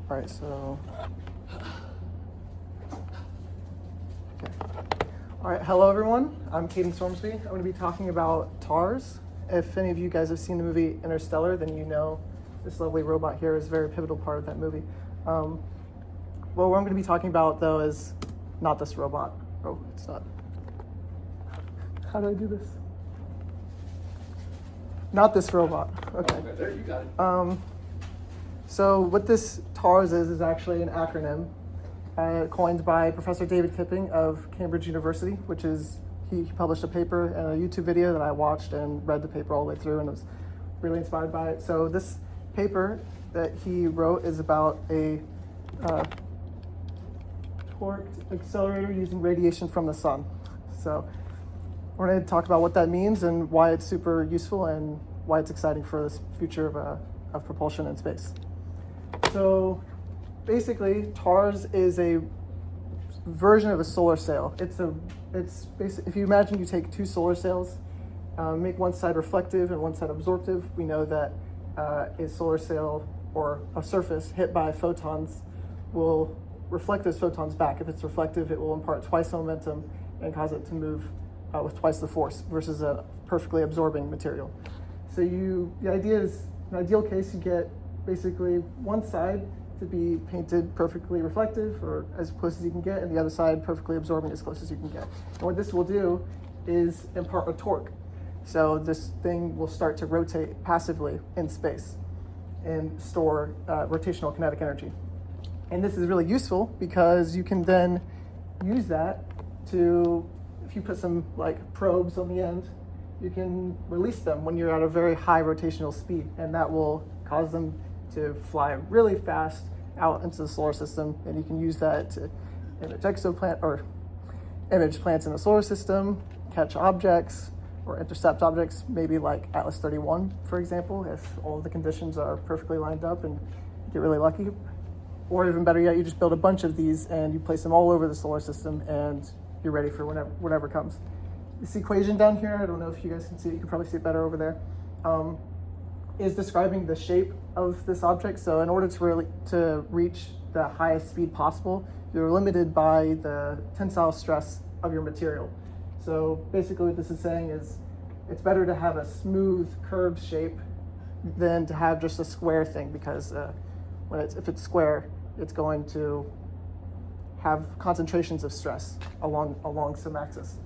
All right, so. Okay. All right, hello everyone. I'm Caden Stormsby. I'm going to be talking about TARS. If any of you guys have seen the movie Interstellar, then you know this lovely robot here is a very pivotal part of that movie. Well, what I'm going to be talking about, though, is not this robot. Oh, it's not. How do I do this? Not this robot. Okay. Oh, there, you got it. So what this TARS is actually an acronym coined by Professor David Kipping of Cambridge University, which is, he published a paper and a YouTube video that I watched and read the paper all the way through and was really inspired by it. So this paper that he wrote is about a torqued accelerator using radiation from the sun. So we're going to talk about what that means and why it's super useful and why it's exciting for this future of propulsion in space. So basically, TARS is a version of a solar sail. It's basically, if you imagine you take two solar sails, make one side reflective and one side absorptive, we know that a solar sail or a surface hit by photons will reflect those photons back. If it's reflective, it will impart twice the momentum and cause it to move with twice the force versus a perfectly absorbing material. So the idea is, in an ideal case, you get basically one side to be painted perfectly reflective or as close as you can get, and the other side perfectly absorbing as close as you can get. And what this will do is impart a torque. So this thing will start to rotate passively in space and store rotational kinetic energy. And this is really useful because you can then use that to, if you put some like probes on the end, you can release them when you're at a very high rotational speed, and that will cause them to fly really fast out into the solar system, and you can use that to image plants in the solar system, catch objects, or intercept objects, maybe like Atlas 31, for example, if all of the conditions are perfectly lined up and you get really lucky. Or even better yet, you just build a bunch of these and you place them all over the solar system and you're ready for whatever comes. This equation down here, I don't know if you guys can see it, you can probably see it better over there, is describing the shape of this object. So in order to reach the highest speed possible, you're limited by the tensile stress of your material. So basically what this is saying is it's better to have a smooth curved shape than to have just a square thing, because if it's square, it's going to have concentrations of stress along some axis.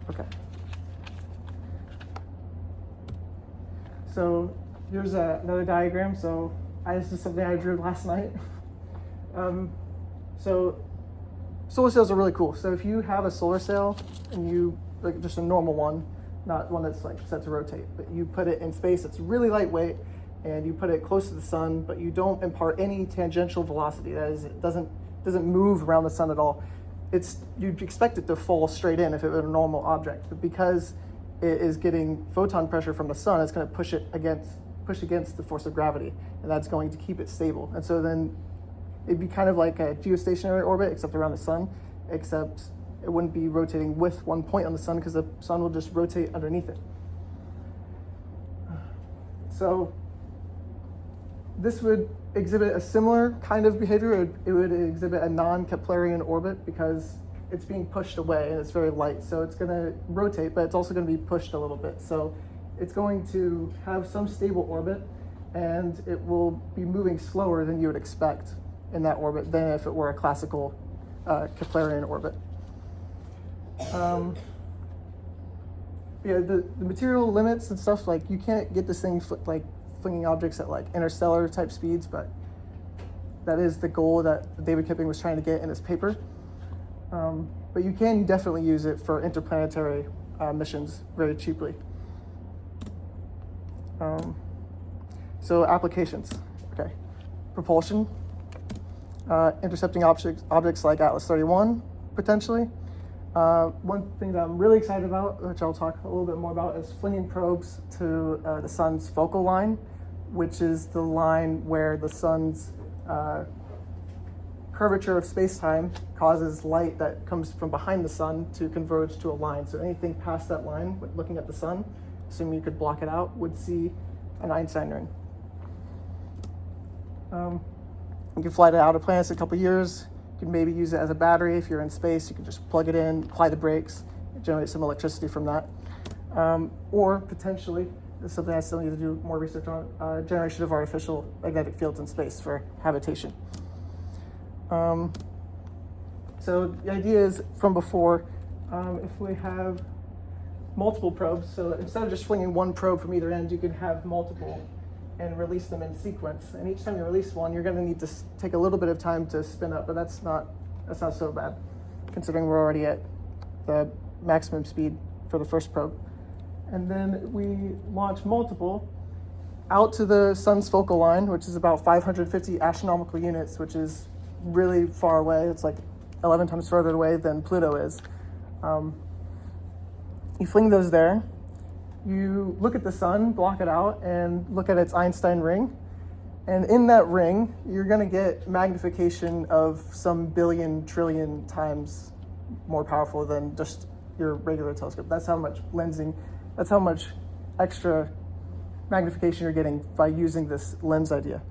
Okay. So here's another diagram. So this is something I drew last night. So solar sails are really cool. So if you have a solar sail and you, like just a normal one, not one that's like set to rotate, but you put it in space, it's really lightweight, and you put it close to the sun, but you don't impart any tangential velocity. That is, it doesn't move around the sun at all. You'd expect it to fall straight in if it were a normal object, but because it is getting photon pressure from the sun, it's going to push against the force of gravity, and that's going to keep it stable. And so then it'd be kind of like a geostationary orbit, except around the sun, except it wouldn't be rotating with one point on the sun because the sun will just rotate underneath it. So this would exhibit a similar kind of behavior. It would exhibit a non-Keplerian orbit because it's being pushed away and it's very light. So it's going to rotate, but it's also going to be pushed a little bit. So it's going to have some stable orbit, and it will be moving slower than you would expect in that orbit than if it were a classical Keplerian orbit. The material limits and stuff, like you can't get this thing flinging objects at like interstellar type speeds, but that is the goal that David Kipping was trying to get in his paper. But you can definitely use it for interplanetary missions very cheaply. So applications, okay. Propulsion, intercepting objects like Atlas 31, potentially. One thing that I'm really excited about, which I'll talk a little bit more about, is flinging probes to the sun's focal line, which is the line where the sun's curvature of space-time causes light that comes from behind the sun to converge to a line. So anything past that line, looking at the sun, assuming you could block it out, would see an Einstein ring. You can fly to outer planets in a couple years. You can maybe use it as a battery. If you're in space, you can just plug it in, apply the brakes, generate some electricity from that. Or potentially, this is something I still need to do more research on, generation of artificial magnetic fields in space for habitation. So the idea is from before, if we have multiple probes, so instead of just flinging one probe from either end, you can have multiple and release them in sequence. And each time you release one, you're going to need to take a little bit of time to spin up, but that's not so bad, considering we're already at the maximum speed for the first probe. And then we launch multiple out to the sun's focal line, which is about 550 astronomical units, which is really far away. It's like 11 times further away than Pluto is. You fling those there. You look at the sun, block it out, and look at its Einstein ring. And in that ring, you're going to get magnification of some billion, trillion times more powerful than just your regular telescope. That's how much lensing, that's how much extra magnification you're getting by using this lens idea.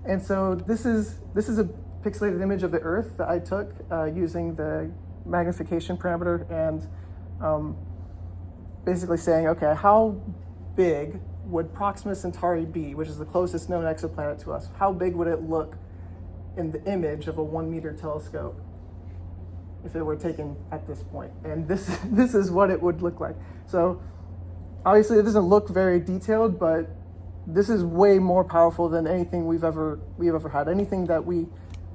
And so this is a pixelated image of the Earth that I took using the magnification parameter and basically saying, okay, how big would Proxima Centauri be, which is the closest known exoplanet to us? How big would it look in the image of a 1 meter telescope if it were taken at this point? And this is what it would look like. So obviously it doesn't look very detailed, but this is way more powerful than anything we've ever had. Anything that we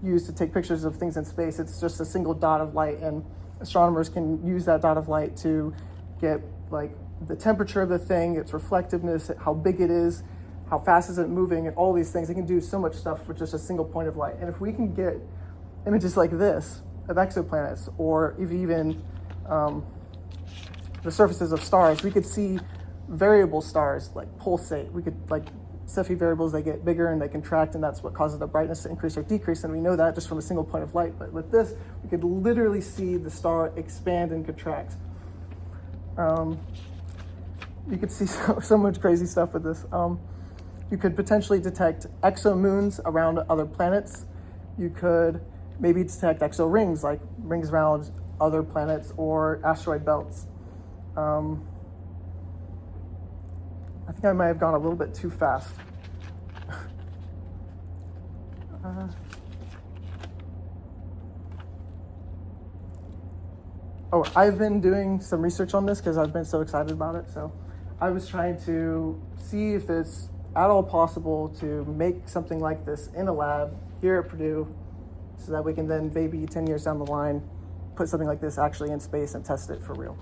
use to take pictures of things in space, it's just a single dot of light, and astronomers can use that dot of light to get like the temperature of the thing, its reflectiveness, how big it is, how fast is it moving, and all these things. They can do so much stuff with just a single point of light. And if we can get images like this of exoplanets, or even the surfaces of stars, we could see variable stars like pulsate. We could like Cepheid variables, they get bigger and they contract, and that's what causes the brightness to increase or decrease. And we know that just from a single point of light. But with this, we could literally see the star expand and contract. You could see so much crazy stuff with this. You could potentially detect exomoons around other planets. You could maybe detect exorings, like rings around other planets or asteroid belts. I think I might have gone a little bit too fast. I've been doing some research on this because I've been so excited about it. So I was trying to see if it's at all possible to make something like this in a lab here at Purdue so that we can then maybe 10 years down the line put something like this actually in space and test it for real.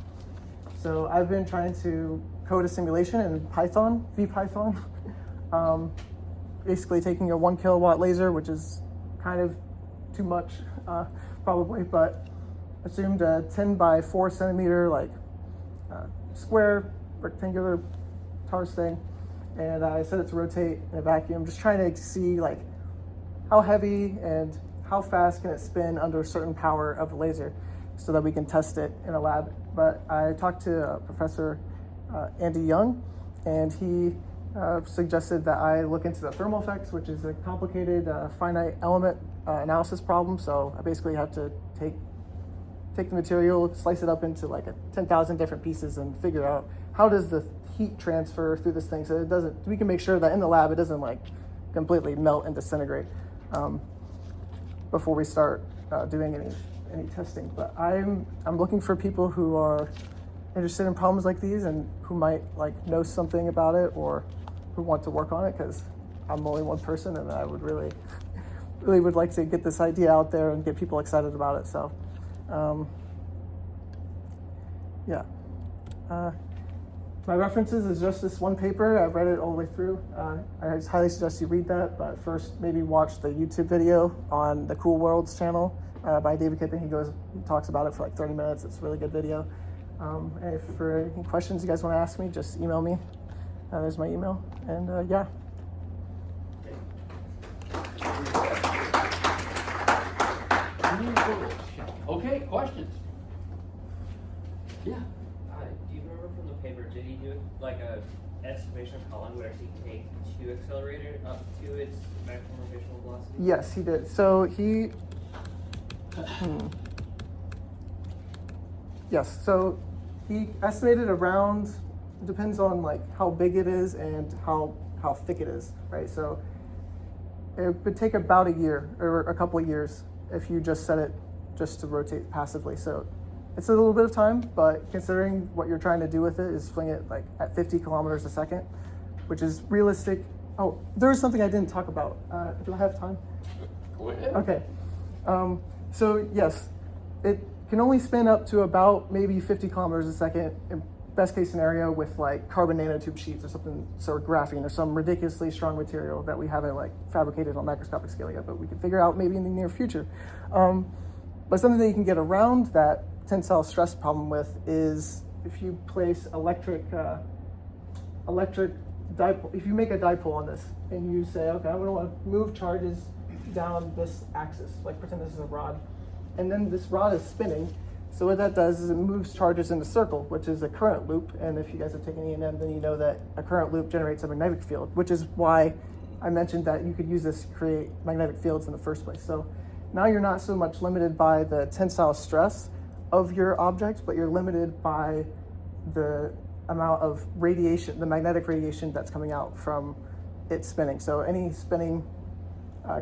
So I've been trying to code a simulation in Python, VPython, basically taking a 1 kilowatt laser, which is kind of too much probably, but assumed a 10 by 4 centimeter like square rectangular TARS thing, and I set it to rotate in a vacuum, just trying to see like how heavy and how fast can it spin under a certain power of the laser so that we can test it in a lab. But I talked to Professor Andy Young, and he suggested that I look into the thermal effects, which is a complicated finite element analysis problem. So I basically have to take the material, slice it up into like 10,000 different pieces and figure out how does the heat transfer through this thing so it doesn't, we can make sure that in the lab it doesn't like completely melt and disintegrate before we start doing any testing. But I'm looking for people who are interested in problems like these and who might like know something about it or who want to work on it, because I'm only one person and I would really would like to get this idea out there and get people excited about it. So my references is just this one paper. I've read it all the way through. I highly suggest you read that, but first maybe watch the YouTube video on the Cool Worlds channel by David Kipping. He talks about it for like 30 minutes. It's a really good video. And if for any questions you guys want to ask me, just email me. There's my email. And yeah. Okay, questions? Yeah. Do you remember from the paper, did he do like a estimation of how long it would actually take to accelerate it up to its maximum rotational velocity? Yes, he did. So he, yes, so he estimated around, it depends on like how big it is and how thick it is, right? So it would take about a year or a couple of years if you just set it just to rotate passively. So it's a little bit of time, but considering what you're trying to do with it is fling it like at 50 kilometers a second, which is realistic. Oh, there was something I didn't talk about. Do I have time? Go ahead. Okay. So yes, it can only spin up to about maybe 50 kilometers a second in best case scenario with like carbon nanotube sheets or something, sort of graphene or some ridiculously strong material that we haven't like fabricated on microscopic scale yet, but we can figure out maybe in the near future. But something that you can get around that tensile stress problem with is if you place electric dipole, if you make a dipole on this and you say, okay, I'm going to want to move charges down this axis, like pretend this is a rod, and then this rod is spinning. So what that does is it moves charges in a circle, which is a current loop. And if you guys have taken E&M, then you know that a current loop generates a magnetic field, which is why I mentioned that you could use this to create magnetic fields in the first place. So now you're not so much limited by the tensile stress of your object, but you're limited by the amount of radiation, the magnetic radiation that's coming out from it spinning. So any spinning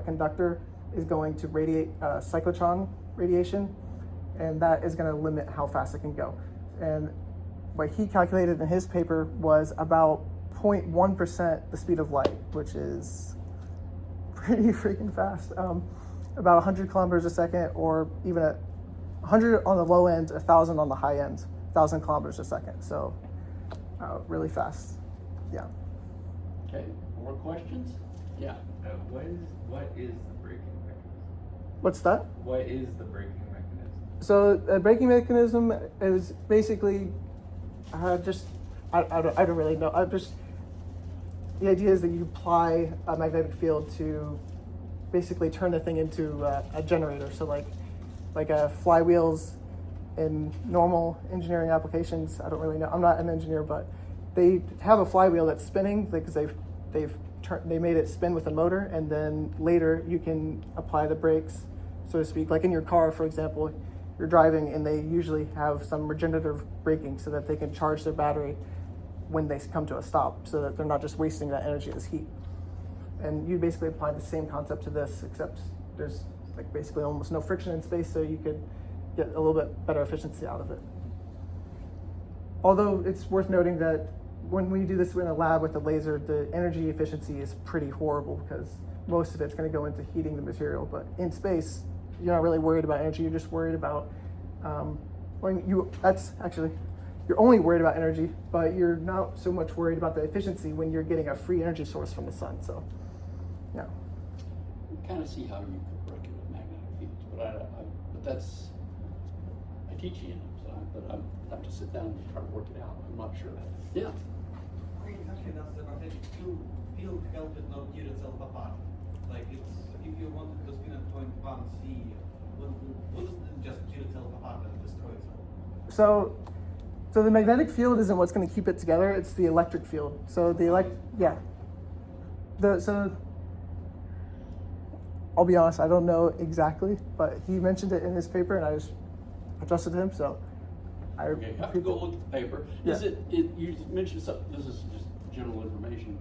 conductor is going to radiate cyclotron radiation, and that is going to limit how fast it can go. And what he calculated in his paper was about 0.1% the speed of light, which is pretty freaking fast. About 100 kilometers a second, or even at 100 on the low end, 1,000 on the high end, 1,000 kilometers a second. So really fast. Yeah. Okay, more questions? Yeah. What is the braking mechanism? What's that? What is the braking mechanism? So a braking mechanism is basically I don't really know. The idea is that you apply a magnetic field to basically turn the thing into a generator. So like flywheels in normal engineering applications, I don't really know. I'm not an engineer, but they have a flywheel that's spinning because they made it spin with a motor, and then later you can apply the brakes, so to speak. Like in your car, for example, you're driving and they usually have some regenerative braking so that they can charge their battery when they come to a stop, so that they're not just wasting that energy as heat. And you basically apply the same concept to this, except there's like basically almost no friction in space, so you could get a little bit better efficiency out of it. Although it's worth noting that when we do this in a lab with a laser, the energy efficiency is pretty horrible because most of it's going to go into heating the material. But in space, you're not really worried about energy. You're just worried about you're only worried about energy, but you're not so much worried about the efficiency when you're getting a free energy source from the sun. So, yeah. We kind of see how you could break it with magnetic fields, but that's, I teach E&M, but I have to sit down and try to work it out. I'm not sure. Yeah. Actually, that's the magnetic field help it not tear itself apart. Like if you wanted to spin at 0.1 C, wouldn't it just tear itself apart and destroy itself? So the magnetic field isn't what's going to keep it together. It's the electric field. So I'll be honest, I don't know exactly, but he mentioned it in his paper, and I just trusted him. So Okay, you have to go look at the paper. Yeah. You mentioned something, this is just general information.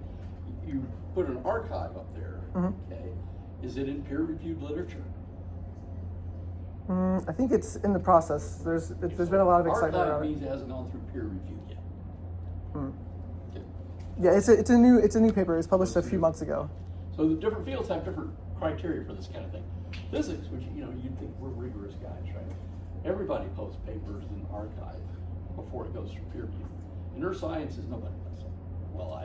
You put an archive up there, okay? Is it in peer-reviewed literature? I think it's in the process. There's been a lot of excitement Archive around it. means it hasn't gone through peer review yet. Okay. Yeah, it's a new paper. It was published a few months ago. So the different fields have different criteria for this kind of thing. Physics, which you'd think we're rigorous guys, right? Everybody posts papers in archive before it goes through peer review. In earth sciences, nobody does it. Well,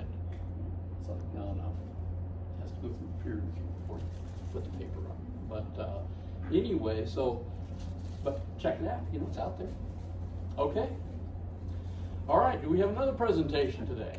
it's like, no. It has to go through peer review before you put the paper up. But anyway, but check it out, it's out there. Okay. All right, we have another presentation today.